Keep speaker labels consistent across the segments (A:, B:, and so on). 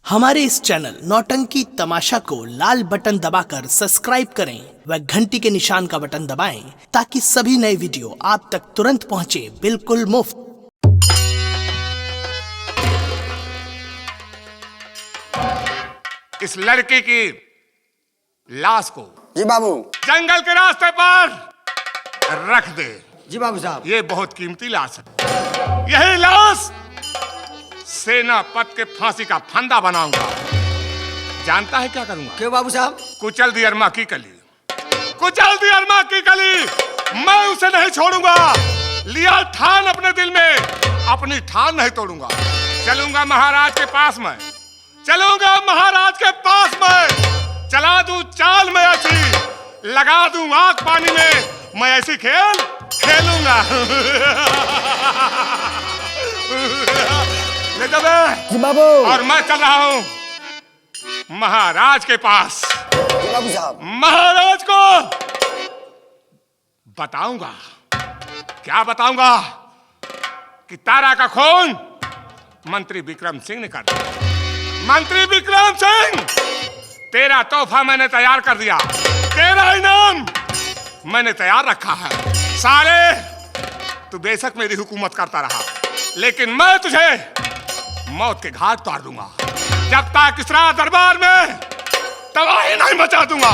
A: हमारे इस चैनल नौटंकी तमाशा को लाल बटन दबाकर सब्सक्राइब करें व घंटी के निशान का बटन दबाएं ताकि सभी नए वीडियो आप तक तुरंत पहुंचे बिल्कुल मुफ्त।
B: इस लड़की की लाश को
C: जी बाबू।
B: जंगल के रास्ते पर रख दे।
C: जी बाबू साहब।
B: ये बहुत कीमती लाश है। यही लाश सेनापति के फांसी का फंदा बनाऊंगा। जानता है क्या करूंगा?
C: क्यों बाबू साहब?
B: कुचल दी अरमा की कली, कुचल दी अरमा की कली। मैं उसे नहीं छोड़ूंगा। लिया ठान अपने दिल में, अपनी ठान नहीं तोड़ूंगा। चलूंगा महाराज के पास में, चलूंगा महाराज के पास में। चला दूं चाल में ऐसी, लगा दूं आग पानी में। मैं ऐसी खेल खेलूंगा। ले जा बे।
C: जी बाबू।
B: और मैं चल रहा हूं महाराज के पास।
C: जी बाबू साहब।
B: महाराज को बताऊंगा। क्या बताऊंगा? कि तारा का खून मंत्री विक्रम सिंह ने कर दिया। मंत्री विक्रम सिंह, तेरा तोहफा मैंने तैयार कर दिया। तेरा इनाम मैंने तैयार रखा है। साले, तू बेशक मेरी हुकूमत करता रहा, लेकिन मैं तुझे मौत के घाट उतार दूंगा। जब तक इस राज दरबार में तबाही नहीं मचा दूंगा,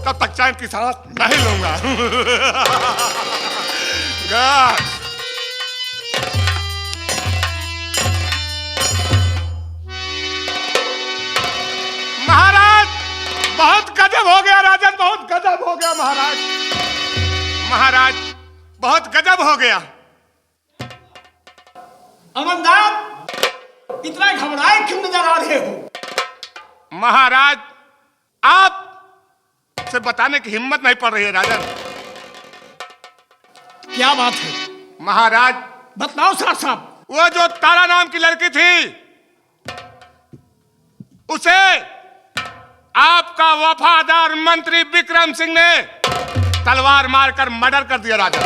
B: तब तक चैन की सांस नहीं लूंगा। महाराज, बहुत गजब हो गया राजन, बहुत गजब हो गया महाराज। महाराज, बहुत गजब हो गया।
D: अमरनाथ, इतना घबराए क्यों नजर आ रहे हो?
B: महाराज, आप से बताने की हिम्मत नहीं पड़ रही है राजन।
D: क्या बात है?
B: महाराज,
D: बतलाओ साहब।
B: वो जो तारा नाम की लड़की थी, उसे आपका वफादार मंत्री विक्रम सिंह ने तलवार मारकर मर्डर कर दिया राजन।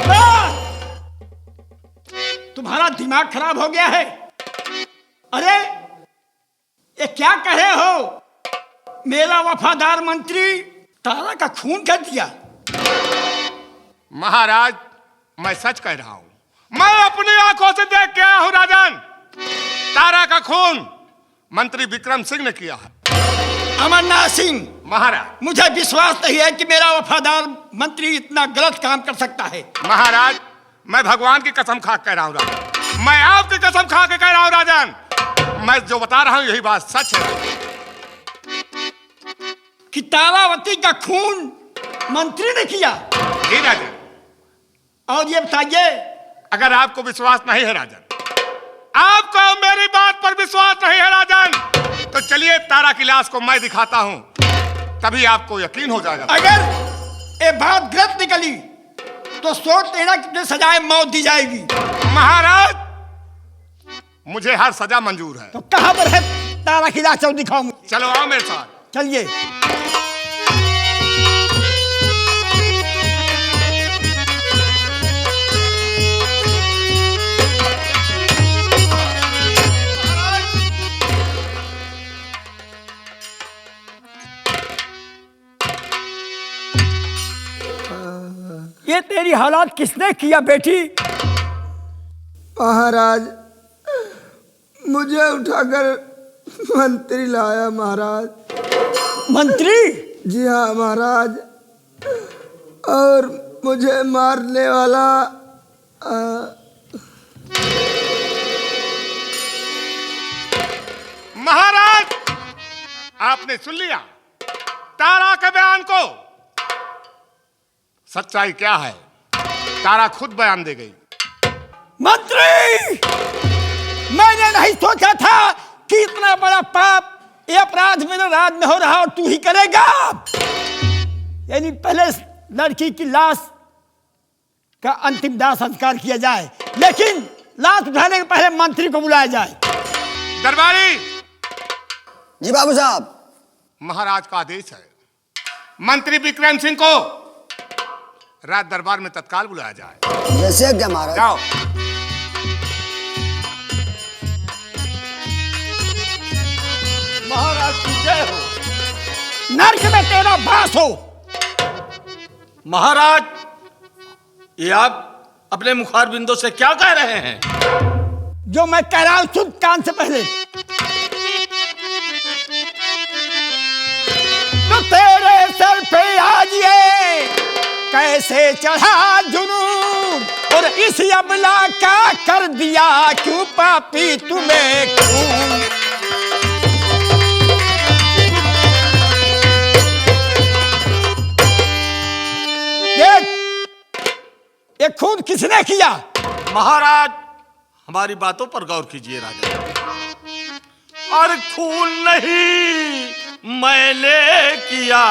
D: तुम्हारा दिमाग खराब हो गया है? अरे ये क्या कहे हो? मेरा वफादार मंत्री तारा का खून कर दिया?
B: महाराज, मैं सच कह रहा हूं। मैं अपनी आंखों से देख के आया हूं राजन। तारा का खून मंत्री विक्रम सिंह ने किया है।
D: अमरनाथ सिंह,
B: महाराज,
D: मुझे विश्वास नहीं है कि मेरा वफादार मंत्री इतना गलत काम कर सकता है।
B: महाराज, मैं भगवान की कसम खा के कह रहा हूं राजन। मैं आपकी कसम खा के कह रहा हूं राजन। मैं जो बता रहा हूं यही बात सच है।
D: कि तारावती का खून मंत्री ने किया?
B: जी राजन।
D: और ये बताइए,
B: अगर आपको विश्वास नहीं है राजन, आपको मेरी बात पर विश्वास नहीं है राजन, तो चलिए तारा की लाश को मैं दिखाता हूं, तभी आपको यकीन हो जाएगा।
D: अगर ये बात गलत निकली तो सोच लेना कि सजाए मौत दी जाएगी।
B: महाराज, मुझे हर सजा मंजूर है।
D: तो कहां पर है तारा की लाश? दिखाओ।
B: चलो आओ मेरे साथ।
D: चलिए। ये तेरी हालात किसने किया बेटी?
E: महाराज, मुझे उठाकर मंत्री लाया महाराज।
D: मंत्री?
E: जी हाँ महाराज। और मुझे मारने वाला
B: महाराज, आपने सुन लिया तारा के बयान को। सच्चाई क्या है, तारा खुद बयान दे गई।
D: मंत्री, मैंने नहीं सोचा था कि इतना बड़ा पाप, ये अपराध मेरे राज में हो रहा और तू ही करेगा। यानी पहले लड़की की लाश का अंतिम दाह संस्कार किया जाए, लेकिन लाश उठाने के पहले मंत्री को बुलाया जाए।
B: दरबारी।
C: जी बाबू साहब।
B: महाराज का आदेश है, मंत्री विक्रम सिंह को राज दरबार में तत्काल बुलाया जाए।
C: जैसे क्या महाराज।
B: जाओ।
D: महाराज नर्क में तेरा वास हो।
F: महाराज, ये आप अपने मुखार बिंदु से क्या कह रहे हैं?
D: जो मैं कह रहा हूं सुन कान से पहले। तो तेरे सर पे आज ये कैसे चढ़ा जुनून, और इस अबला का कर दिया क्यों पापी तुम्हें खून। ये खून किसने किया?
F: महाराज, हमारी बातों पर गौर कीजिए राजा। और खून नहीं मैंने किया,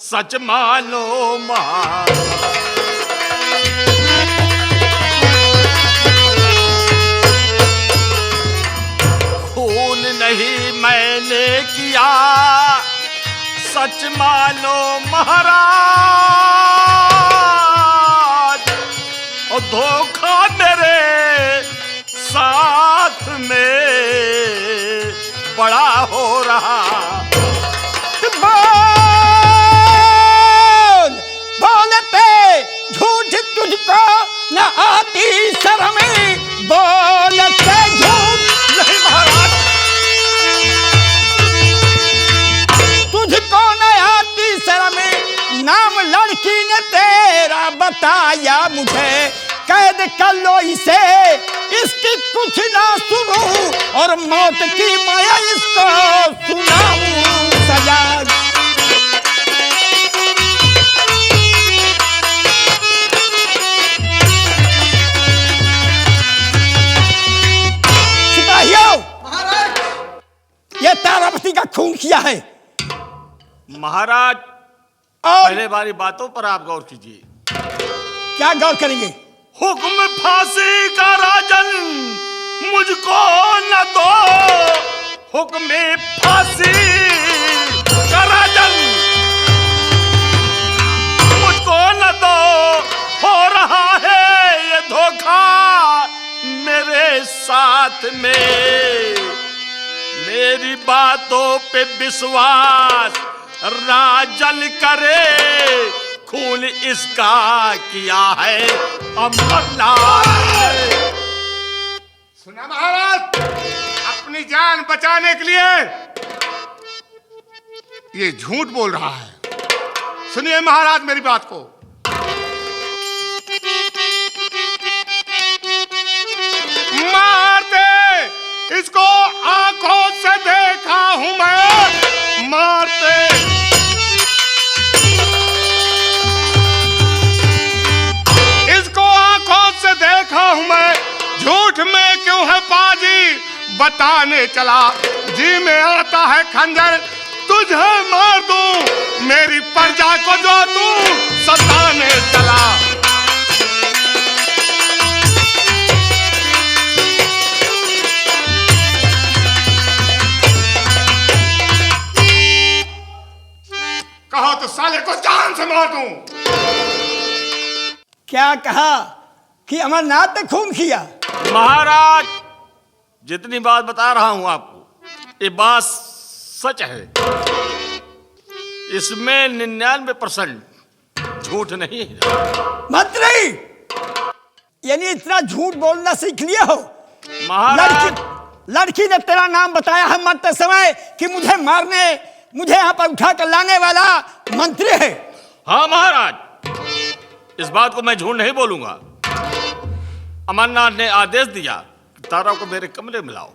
F: सच मानो महाराज। खून नहीं मैंने किया, सच मानो महाराज। और धोखा मेरे साथ में बड़ा हो रहा।
D: बोलते झूठ तुझको न आती शर्म, बोलते झूठ
F: नहीं महाराज,
D: तुझको न आती शर्म। नाम लड़की ने तेरा बताया मुझे, कैद कर लो इसे, इसकी कुछ ना सुनूं, और मौत की माया इसको सुनाऊं सजा। सिपाहियों, ये तारापति का खून किया है।
F: महाराज,
D: और
F: पहले बारी बातों पर आप गौर कीजिए।
D: क्या गौर करेंगे?
F: हुक्म फांसी का राजन मुझको न दो, हुक्म फांसी का राजन मुझको न दो। हो रहा है ये धोखा मेरे साथ में, मेरी बातों पे विश्वास राजन करे। खून इसका किया है अमरनाथ।
B: सुना महाराज, अपनी जान बचाने के लिए ये झूठ बोल रहा है। सुनिए महाराज मेरी बात को। मार दे इसको, आंखों से देखा हूं मैं, मारते देखा हूं मैं। झूठ में क्यों है बाजी बताने चला, जी में आता है खंजर तुझे मार दूं, मेरी प्रजा को जो तू सताने चला। कहो तो साले को जान से मार दूं।
D: क्या कहा कि अमरनाथ ने खून किया?
F: महाराज, जितनी बात बता रहा हूं आपको, ये बात सच है। इसमें 99% झूठ नहीं है।
D: मंत्री, यानी इतना झूठ बोलना सीख लिए हो?
F: महाराज,
D: लड़की ने तेरा नाम बताया है मरते समय कि मुझे मारने, मुझे यहाँ पर उठा कर लाने वाला मंत्री है।
F: हाँ महाराज, इस बात को मैं झूठ नहीं बोलूंगा। अमरनाथ ने आदेश दिया कि तारा को मेरे कमरे में लाओ,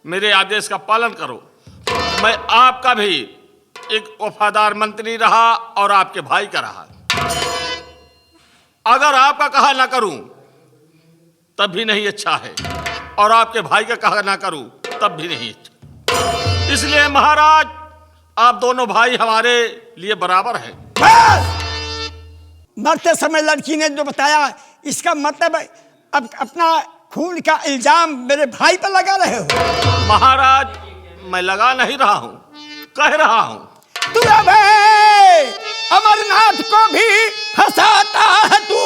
F: मेरे आदेश का पालन करो। मैं आपका भी एक वफादार मंत्री रहा और आपके भाई का रहा। अगर आपका कहा ना करूं तब भी नहीं अच्छा है, और आपके भाई का कहा ना करूं तब भी नहीं अच्छा। इसलिए महाराज, आप दोनों भाई हमारे लिए बराबर हैं।
D: बस! मरते समय लड़की ने जो बताया, इसका मतलब अब अपना खून का इल्जाम मेरे भाई पर लगा रहे हो?
F: महाराज, मैं लगा नहीं रहा हूं, कह रहा हूं।
D: तू अबे अमरनाथ को भी फंसाता है तू,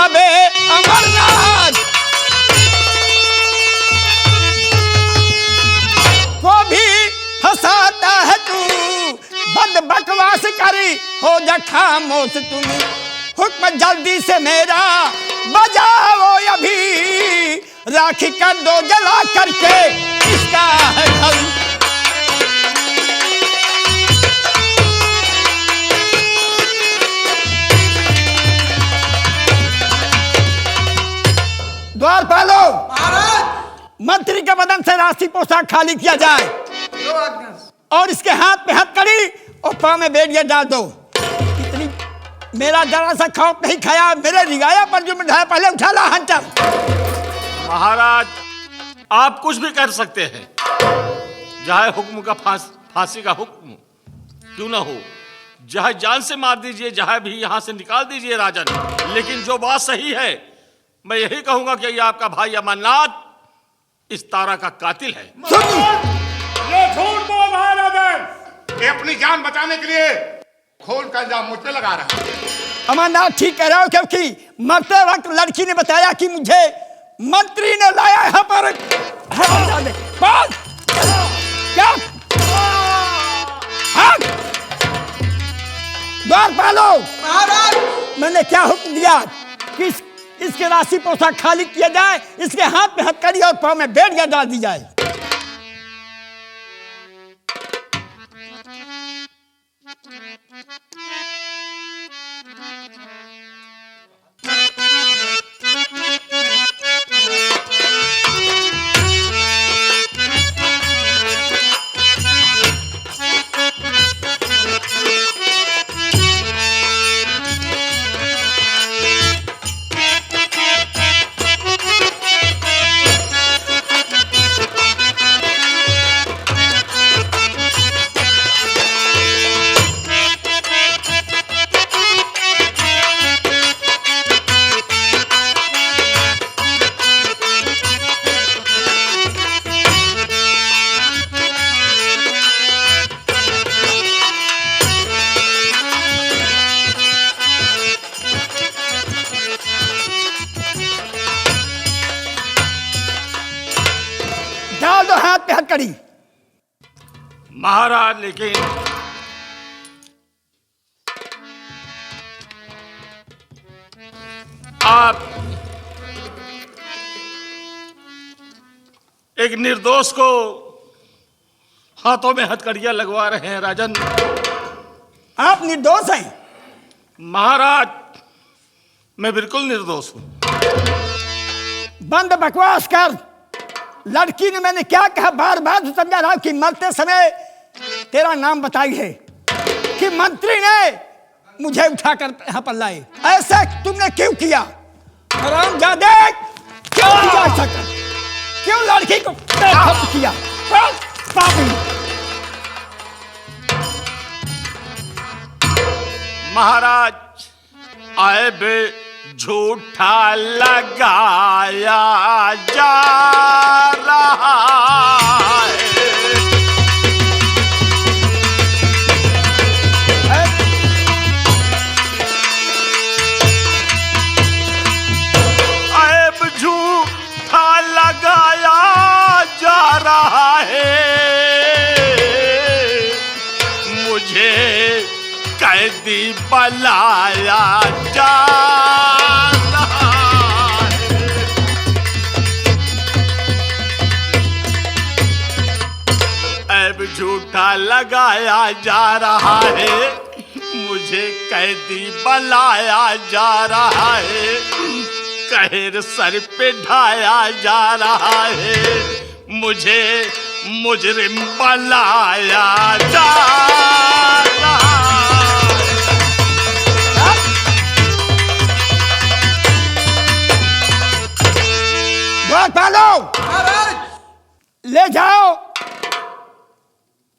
D: अबे अमरनाथ को भी फंसाता है तू। बकवास करी, हो जा खामोश तुम, हुक्म जल्दी से मेरा बजाओ अभी, राखी कर दो जला करके इसका है ढल। द्वारपालो, मंत्री के बदन से राशि पोशाक खाली किया जाए और इसके हाथ में हथकड़ी और पाँव में बेड़िया डाल दो। इतनी मेरा जरा सा खौफ नहीं खाया, मेरे रिगाया पर जो मिठाया पहले उठा ला हंटर।
F: महाराज आप कुछ भी कर सकते हैं, चाहे हुक्म का फांसी का हुक्म क्यों ना हो, चाहे जान से मार दीजिए, चाहे भी यहां से निकाल दीजिए राजन, लेकिन जो बात सही है मैं यही कहूंगा कि ये आपका भाई अमरनाथ इस तारा का कातिल है।
B: ये झूठ बोल रहा है राजन, ये अपनी जान बचाने के लिए खून का इल्जाम मुझ पे लगा रहा है।
D: अमरनाथ ठीक कह रहा हो, क्योंकि मरते वक्त लड़की ने बताया कि मुझे मंत्री ने लाया यहाँ पर। क्या द्वारपालो, मैंने क्या हुक्म दिया कि इसके राशि पोशाक खाली किया जाए, इसके हाथ में हथकड़ी और पाँव में बेड़िया डाल दी जाए। डाल दो हाथ पे हथकड़ी।
F: महाराज लेकिन आप एक निर्दोष को हाथों में हथकड़ियां लगवा रहे हैं राजन।
D: आप निर्दोष हैं?
F: महाराज मैं बिल्कुल निर्दोष हूं।
D: बंद बकवास कर। लड़की ने मैंने क्या कहा, बार बार समझा रहा हूं कि मरते समय तेरा नाम बताई है कि मंत्री ने मुझे उठाकर यहां पर लाए। ऐसा तुमने क्यों किया? हरामजादे, क्यों किया ऐसा? क्यों लड़की को बेखौफ किया? पापी।
F: महाराज आए बे झूठा लगाया जा रहा है। ऐब झूठा लगाया जा रहा है, मुझे कैदी बनाया जा रहा है। अब झूठा लगाया जा रहा है, मुझे कैदी बनाया जा रहा है, कहर सर पे ढाया जा रहा है, मुझे मुजरिम बनाया जा रहा है।
D: पालो, ले जाओ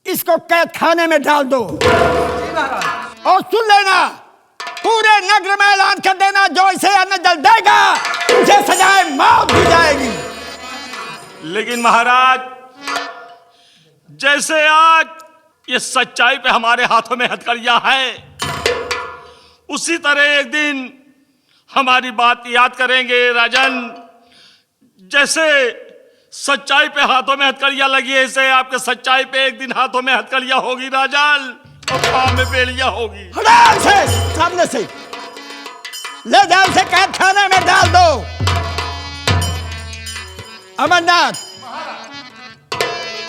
D: इसको कैद खाने में डाल दो और सुन लेना, पूरे नगर में ऐलान कर देना, जो इसे अन्न जल देगा उसे सजाए मौत दी जाएगी।
F: लेकिन महाराज जैसे आज ये सच्चाई पे हमारे हाथों में हथकड़ियां है, उसी तरह एक दिन हमारी बात याद करेंगे राजन। जैसे सच्चाई पे हाथों में हथकड़ियां लगी है, ऐसे आपके सच्चाई पे एक दिन हाथों में हथकड़ियां होगी राजन। और पाँव में बेड़ियां होगी।
D: हटाओ से सामने से, ले जाओ उसे कैद खाने में डाल दो। अमरनाथ,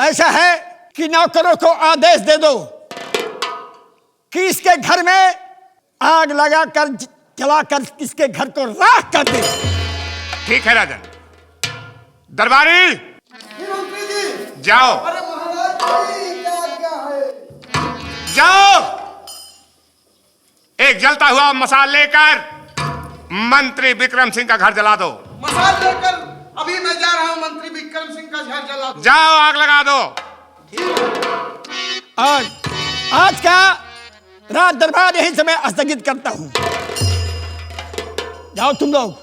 D: ऐसा है कि नौकरों को आदेश दे दो कि इसके घर में आग लगाकर जलाकर इसके घर को राख कर दे।
B: ठीक है राजन। दरबारी जाओ,
E: अरे महाराज जी, क्या है?
B: जाओ, एक जलता हुआ मसाल लेकर मंत्री विक्रम सिंह का घर जला दो।
E: मसाल लेकर अभी मैं जा रहा हूँ, मंत्री विक्रम सिंह का घर जला दूं।
B: जाओ, आग लगा दो।
D: और आज का रात दरबार यहीं से मैं स्थगित करता हूं। जाओ तुम लोग।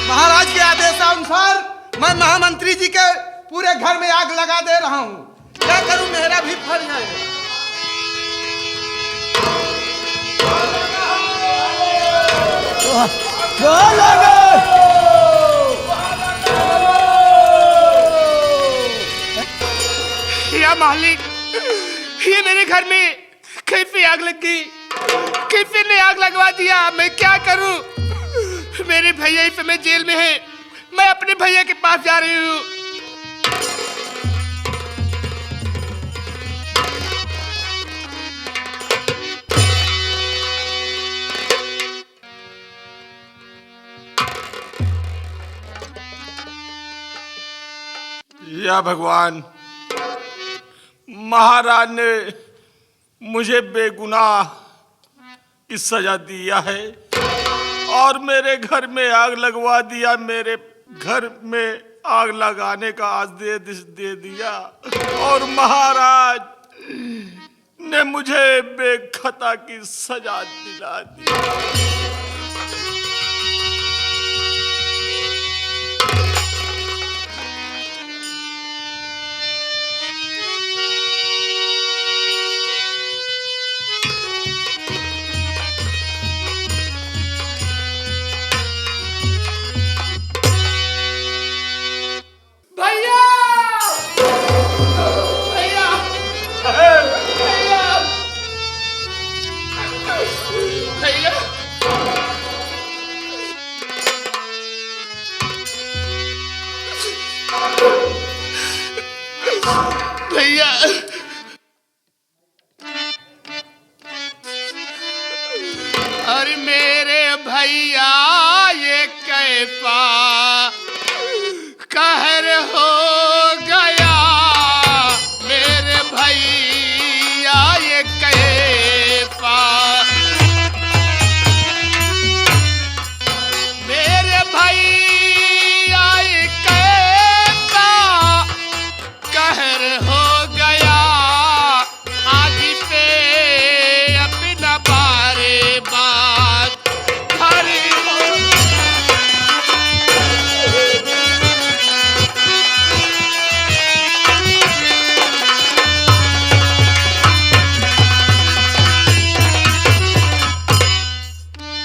E: महाराज के आदेशानुसार मैं महामंत्री जी के पूरे घर में आग लगा दे रहा हूँ। क्या करूं, मेरा भी फर्ज है।
B: या मालिक, ये मेरे घर में कैसे आग लग गई? कैसे ने आग लगवा दिया? मैं क्या करूं? मेरे भैया इस समय जेल में है। मैं अपने भैया के पास जा रही हूँ।
F: या भगवान, महाराज ने मुझे बेगुनाह की सजा दिया है और मेरे घर में आग लगवा दिया। मेरे घर में आग लगाने का आदेश दे दिया और महाराज ने मुझे बेखता की सजा दिला दी।
B: भैया, अरे मेरे भैया, ये कैसा कहर हो गया? मेरे भैया, ये कैसा, मेरे भैया, ये कैसा कहर हो गया? आग पे अपना बारे बात हरी हो।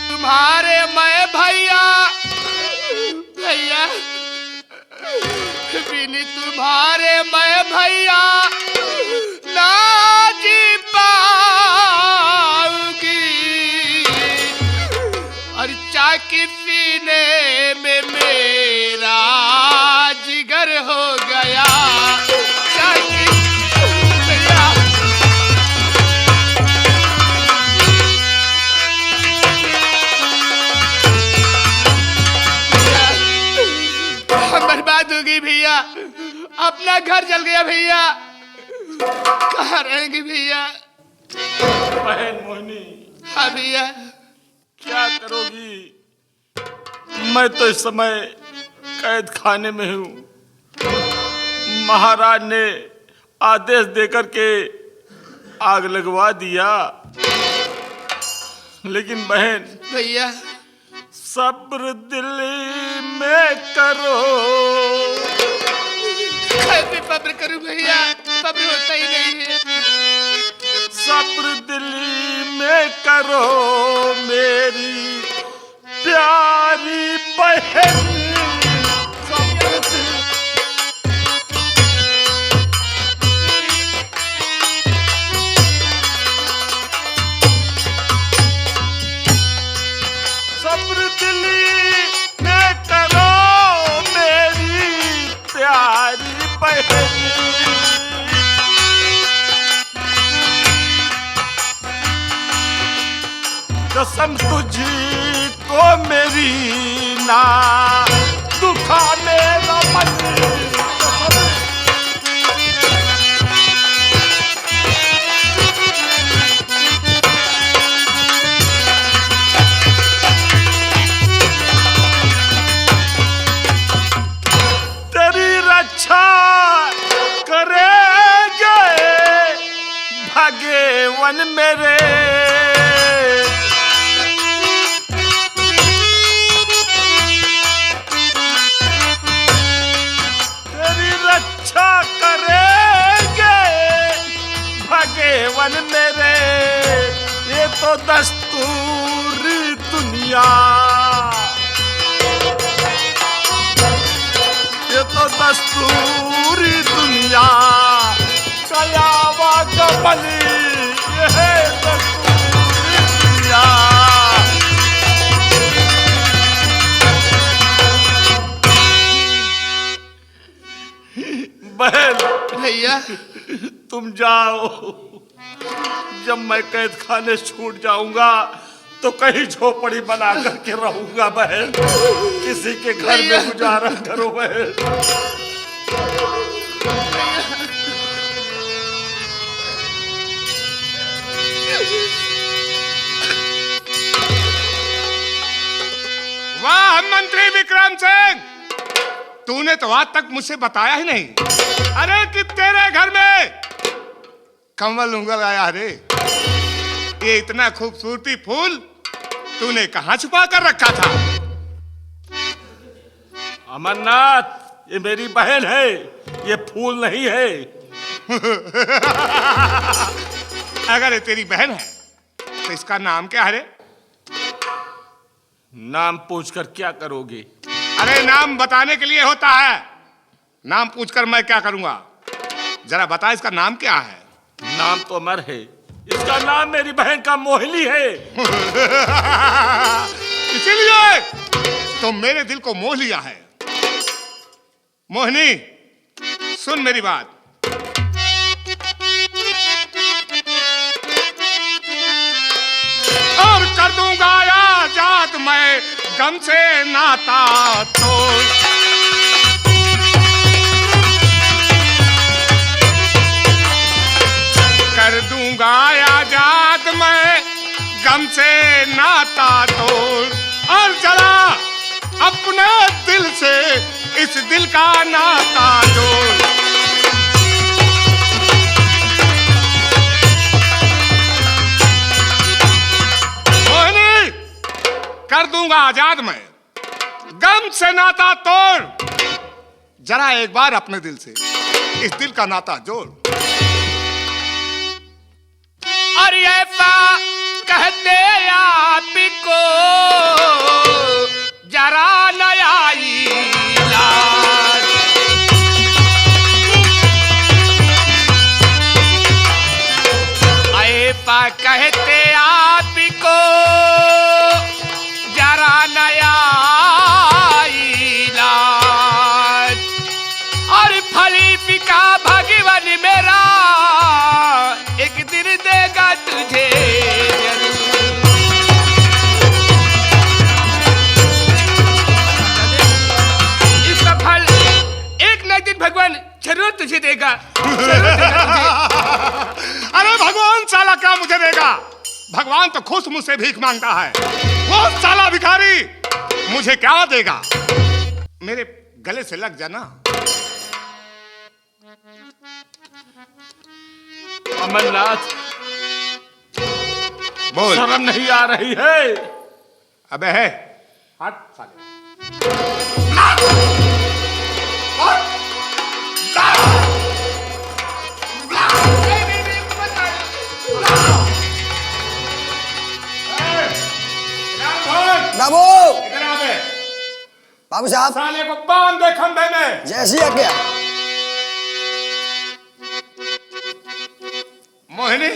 B: तुम्हारे मैं भैया, भैया बिनी तुम्हारे मैं भैया ना जी पाऊंगी। और चाकी सीने में मेरा जिगर हो गया। चाकी भैया, बर्बाद हो गई भैया। अपना घर जल गया भैया। कहाँ रहेंगे भैया?
F: बहन मोहिनी,
B: हाँ भैया।
F: क्या करोगी? मैं तो इस समय कैद खाने में हूँ। महाराज ने आदेश देकर के आग लगवा दिया, लेकिन बहन
B: भैया,
F: सब्र दिल में करो।
B: कैसे सब्र करूं भैया? सब्र होता ही नहीं है।
F: सब्र दिल में करो मेरी प्यारी बहन। सब्र दिल्ली में करो मेरी प्यारी बहनी। कसम तुझी को मेरी ना दुखाने न बनी। तेरी रक्षा करेंगे भगवान मेरे। भगवान मेरे ये तो दस्तूरी दुनिया, ये तो दस्तूरी दुनिया कयावा कबली, ये है दस्तूरी दुनिया। बहन
E: भैया
F: तुम जाओ, जब मैं कैद खाने छूट जाऊंगा तो कहीं झोपड़ी बना करके रहूंगा बहन। किसी के घर में गुजारा करो बहन।
B: वाह मंत्री विक्रम सिंह, तूने तो आज तक मुझसे बताया ही नहीं। अरे कि तेरे घर में कमल उंगल आया रे। ये इतना खूबसूरती फूल तूने कहां छुपा कर रखा था?
F: अमरनाथ, ये मेरी बहन है, ये फूल नहीं है।
B: अगर ये तेरी बहन है तो इसका नाम क्या है रे?
F: नाम पूछकर क्या करोगे?
B: अरे नाम बताने के लिए होता है, नाम पूछकर मैं क्या करूंगा? जरा बता इसका नाम क्या है?
F: नाम तो अमर है, इसका नाम मेरी बहन का मोहिनी है।
B: इसीलिए तो मेरे दिल को मोह लिया है। मोहिनी सुन मेरी बात, और कर दूंगा आजाद मैं गम से नाता तोड़। कर दूंगा आजाद मैं गम से नाता तोड़, और जरा अपने दिल से इस दिल का नाता जोड़। मोहिनी कर दूंगा आजाद मैं गम से नाता तोड़, जरा एक बार अपने दिल से इस दिल का नाता जोड़।
F: और ऐसा कहते आपको जरा नया इलाज। ऐसा कहते आपको जरा नया इलाज। और फली फिका भगवान मेरा एक दिन देगा तुझे इसका फल एक न एक दिन भगवान जरूर तुझे देगा, जरूर देगा तुझे।
B: अरे भगवान साला क्या मुझे देगा? भगवान तो खुद मुझसे भीख मांगता है। वो साला भिखारी मुझे क्या देगा? मेरे गले से लग जाना।
F: अमरनाथ,
B: बोल।
F: शर्म नहीं आ रही है?
B: अबे है हट साले।
C: बाबू
B: इधर आ बे।
C: बाबू साहब
B: साले को बांध दे खंभे में।
C: जैसी आज्ञा।
B: मोहिनी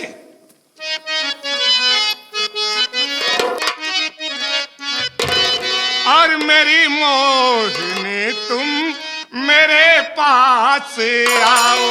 B: और मेरी मोहिनी तुम मेरे पास आओ।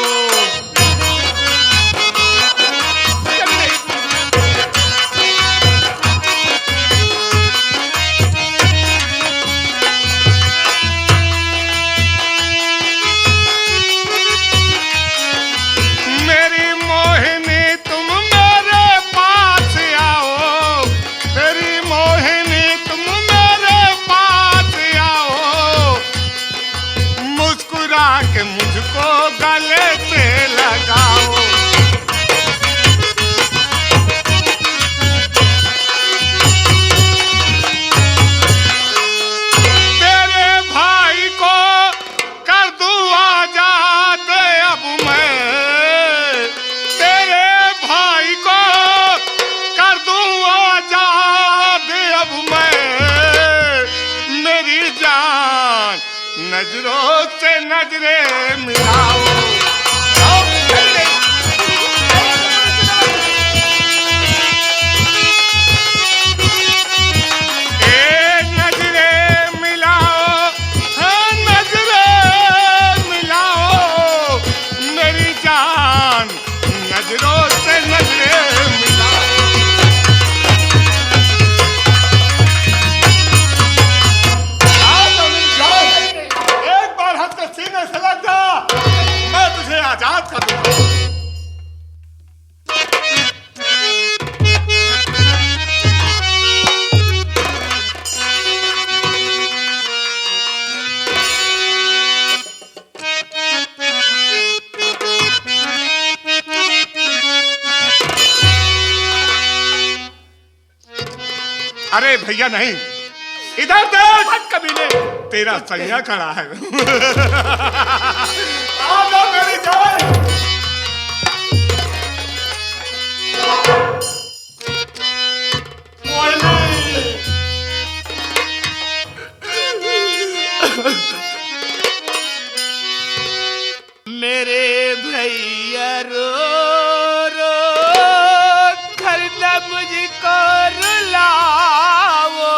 B: के मुझको गले से लगाओ। तेरे भाई को कर दूं आजाद अब मैं, तेरे भाई को कर दूं आजाद अब मैं। मेरी जान नजरों से नजरें मिलाओ। नजरें मिलाओ, हाँ नजरें मिलाओ। मेरी जान नजरों से नजरें मिलाओ। सीने से लग जा, मैं तुझे आजाद कर दूंगा। अरे भैया नहीं, इधर देख कबीले, तेरा सैया खड़ा है। आ जाओ मेरी जान।
F: मेरे भैया रो रो घर न मुझको रुलाओ।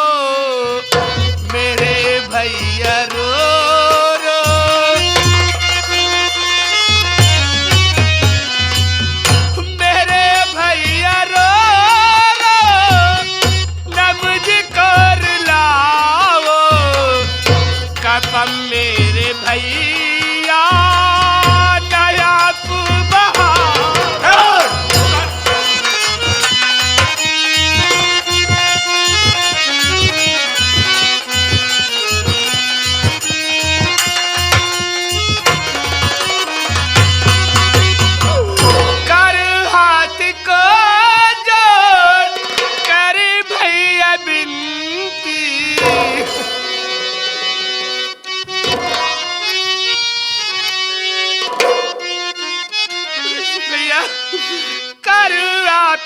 F: मेरे भैया रो रो मेरे भैया रो रो न मुझको रुलाओ। कपम मेरे भैया नया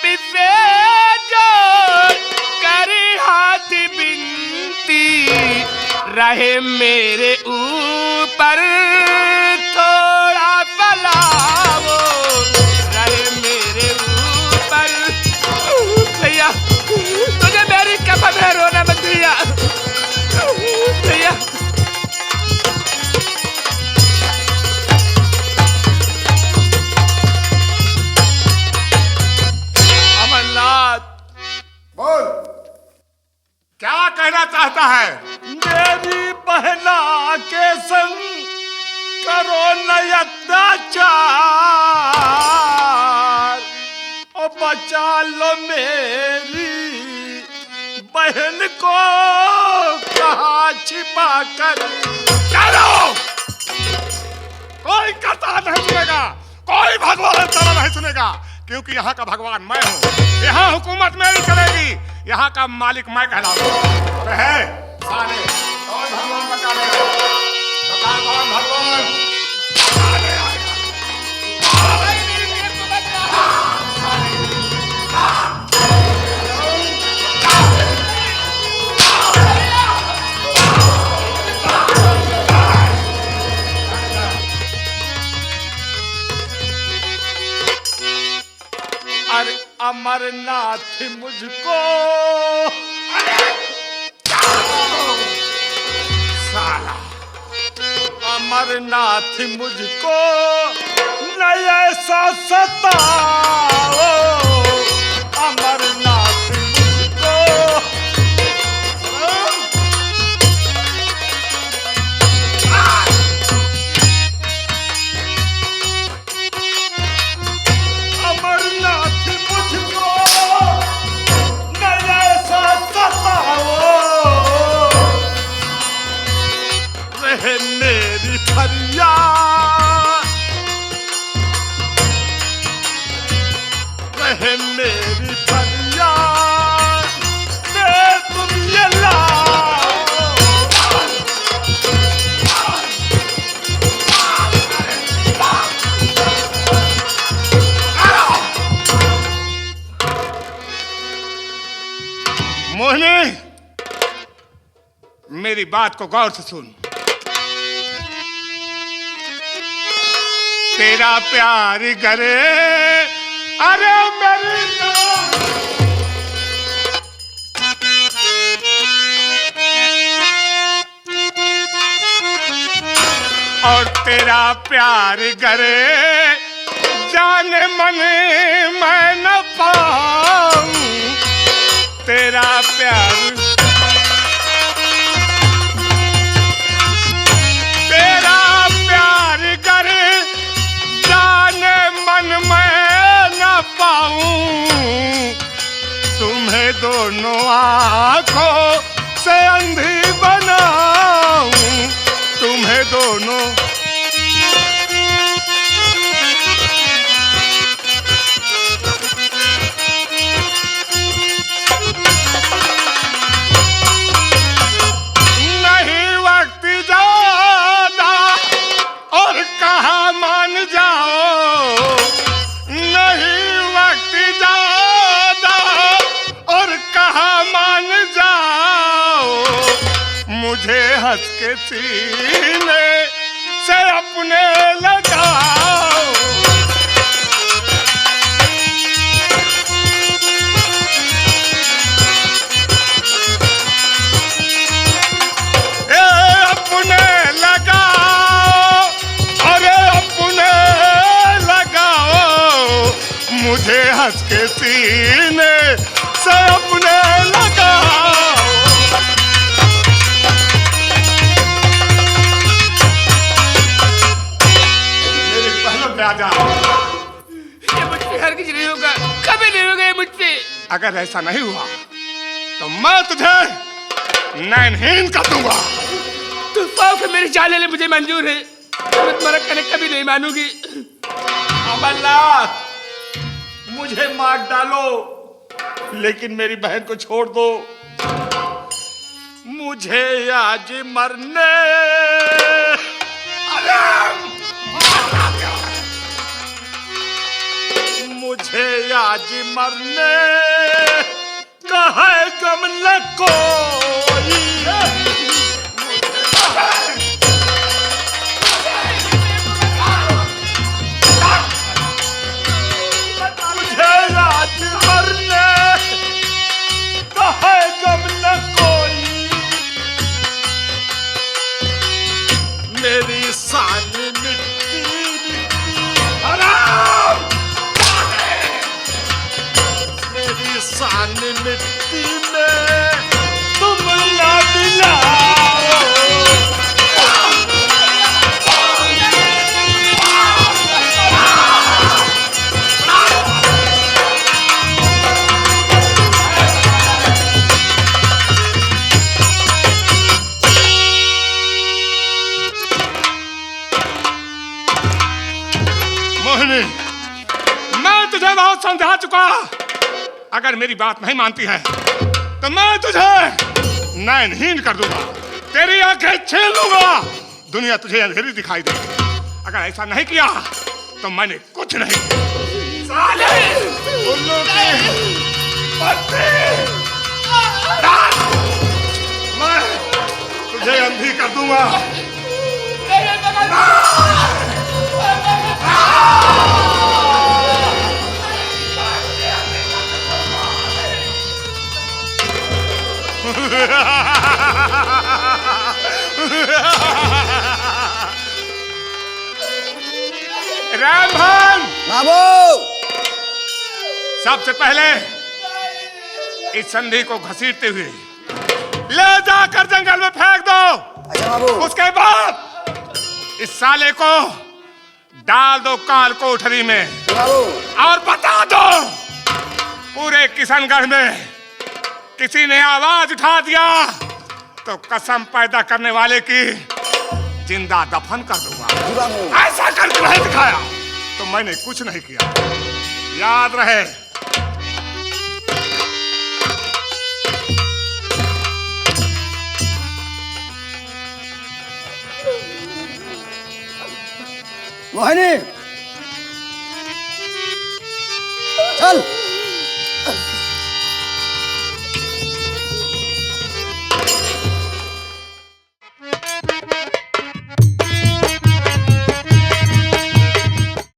F: पे जोड़ कर हाथ बिनती रहे मेरे ऊपर थोड़ा फलाओ। रहे मेरे ऊपर भैया, तुझे मेरी कसम है रोना मत भैया। भैया
B: बोल, क्या कहना चाहता है?
F: मेरी बहना के संग करो न अत्याचार और बचा लो मेरी बहन को कहाँ छिपा कर।
B: चलो, कोई कथा नहीं सुनेगा, कोई भगवान चला नहीं सुनेगा, क्योंकि यहाँ का भगवान मैं हूँ। यहाँ हुकूमत मेरी चलेगी, यहाँ का मालिक मैं कहलाऊंगा। है साले, कौन भगवान बता देगा? बता कौन भगवान?
F: अरे अमरनाथ मुझको अमरनाथ मुझको नहीं ऐसा सताओ, अमरनाथ मुझको। अमरनाथ मुझको नहीं ऐसा सताओ, रहे मेरी फरियाद, रहे मेरी फरियाद, दे तुम ये लाओ।
B: मोहिनी, मेरी बात को गौर से सुन। तेरा प्यार करे, अरे मेरी और तेरा प्यार करे, जाने मन मैं न पाऊं। तेरा प्यार, तेरा प्यार करे, जाने मन मैं न पाऊं। तुम्हें दोनों आंखों से अंधी बनाऊं, तुम्हें दोनों। नहीं वक्त ज्यादा और कहा मान जाओ, नहीं वक्त ज्यादा और कहा मान जाओ। मुझे हंस के सीने से अपने लगाओ। ए अपने लगाओ, अरे अपने लगाओ। मुझे हंस के सीने से अपने लगाओ। मेरे पहले पे आ जा।
G: ये मुझसे हरगिज नहीं होगा, कभी नहीं होगा ये मुझसे।
B: अगर ऐसा नहीं हुआ तो मैं तुझे नैनहीन कर दूंगा।
G: तू 100 से मेरी जान ले ले, मुझे मंजूर है। मैं तुम्हारा कहने कभी नहीं मानूंगी।
F: अमरनाथ, मुझे मार डालो लेकिन मेरी बहन को छोड़ दो। मुझे आज मरने, मुझे आज मरने का है गम न कोई। मुझे आज मरने का है गम न कोई। मेरी शान मिट्टी मिट्टी हराम, मेरी शान मिट्टी में तुम ना मिलाओ।
B: मोहिनी, मैं तुझे बहुत समझा चुका। अगर मेरी बात नहीं मानती है तो मैं तुझे नैनहीन कर दूंगा, तेरी आंखें छीन लूंगा। दुनिया तुझे अंधेरी दिखाई देगी। अगर ऐसा नहीं किया तो मैंने कुछ नहीं। साले उल्लू की पत्ती, मैं तुझे अंधी कर दूंगा। सबसे पहले इस संधि को घसीटते हुए ले जाकर जंगल में फेंक दो।
C: अच्छा बाबू।
B: उसके बाद इस साले को डाल दो काल कोठरी में
C: बाबू।
B: और बता दो पूरे किशनगढ़ में किसी ने आवाज उठा दिया तो कसम पैदा करने वाले की जिंदा दफन कर दूंगा। ऐसा करके नहीं दिखाया तो मैंने कुछ नहीं किया, याद रहे।
C: मोहिनी चल।